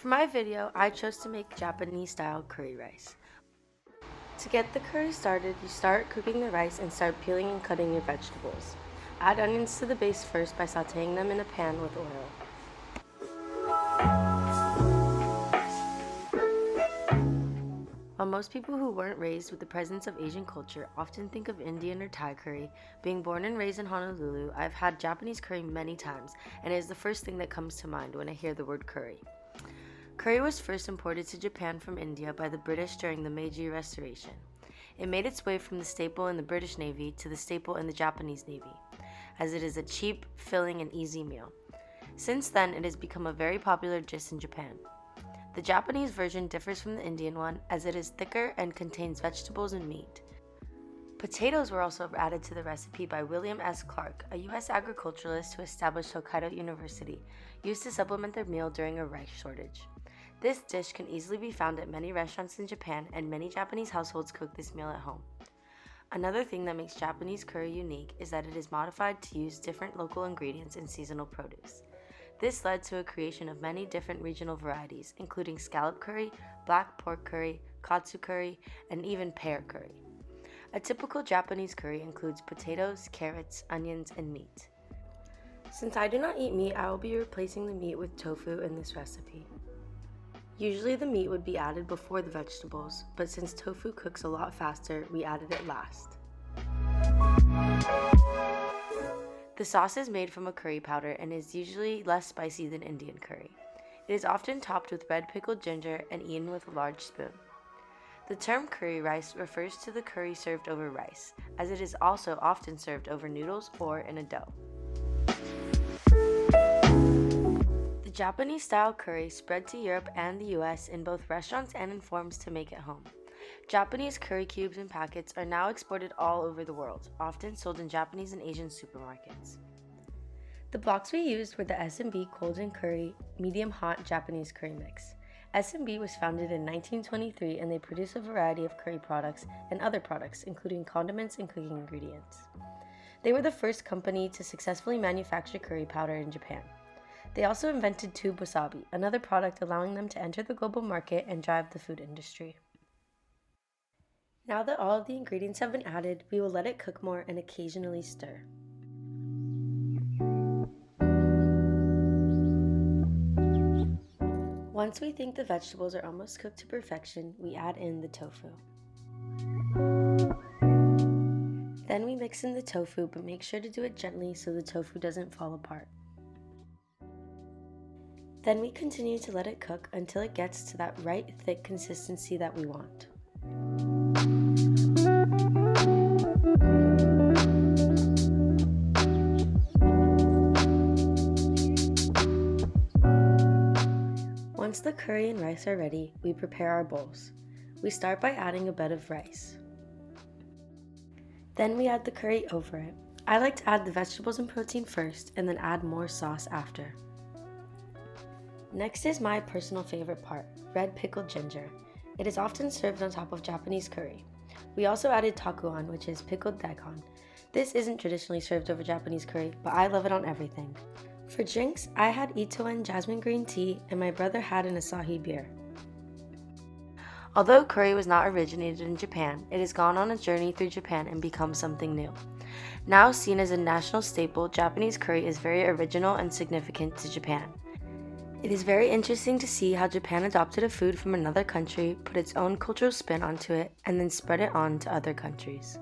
For my video, I chose to make Japanese-style curry rice. To get the curry started, you start cooking the rice and start peeling and cutting your vegetables. Add onions to the base first by sauteing them in a pan with oil. While most people who weren't raised with the presence of Asian culture often think of Indian or Thai curry, being born and raised in Honolulu, I've had Japanese curry many times, and it is the first thing that comes to mind when I hear the word curry. Curry was first imported to Japan from India by the British during the Meiji Restoration. It made its way from the staple in the British Navy to the staple in the Japanese Navy, as it is a cheap, filling, and easy meal. Since then, it has become a very popular dish in Japan. The Japanese version differs from the Indian one as it is thicker and contains vegetables and meat. Potatoes were also added to the recipe by William S. Clark, a U.S. agriculturalist who established Hokkaido University, used to supplement their meal during a rice shortage. This dish can easily be found at many restaurants in Japan, and many Japanese households cook this meal at home. Another thing that makes Japanese curry unique is that it is modified to use different local ingredients and seasonal produce. This led to a creation of many different regional varieties, including scallop curry, black pork curry, katsu curry, and even pear curry. A typical Japanese curry includes potatoes, carrots, onions, and meat. Since I do not eat meat, I will be replacing the meat with tofu in this recipe. Usually the meat would be added before the vegetables, but since tofu cooks a lot faster, we added it last. The sauce is made from a curry powder and is usually less spicy than Indian curry. It is often topped with red pickled ginger and eaten with a large spoon. The term curry rice refers to the curry served over rice, as it is also often served over noodles or in a dough. The Japanese-style curry spread to Europe and the US in both restaurants and in forms to make at home. Japanese curry cubes and packets are now exported all over the world, often sold in Japanese and Asian supermarkets. The blocks we used were the S&B Cold and Curry Medium Hot Japanese Curry Mix. S&B was founded in 1923 and they produce a variety of curry products and other products, including condiments and cooking ingredients. They were the first company to successfully manufacture curry powder in Japan. They also invented tube wasabi, another product allowing them to enter the global market and drive the food industry. Now that all of the ingredients have been added, we will let it cook more and occasionally stir. Once we think the vegetables are almost cooked to perfection, we add in the tofu. Then we mix in the tofu, but make sure to do it gently so the tofu doesn't fall apart. Then we continue to let it cook until it gets to that right thick consistency that we want. Once the curry and rice are ready, we prepare our bowls. We start by adding a bed of rice. Then we add the curry over it. I like to add the vegetables and protein first and then add more sauce after. Next is my personal favorite part, red pickled ginger. It is often served on top of Japanese curry. We also added takuan, which is pickled daikon. This isn't traditionally served over Japanese curry, but I love it on everything. For drinks, I had Itoen jasmine green tea and my brother had an Asahi beer. Although curry was not originated in Japan, it has gone on a journey through Japan and become something new. Now seen as a national staple, Japanese curry is very original and significant to Japan. It is very interesting to see how Japan adopted a food from another country, put its own cultural spin onto it, and then spread it on to other countries.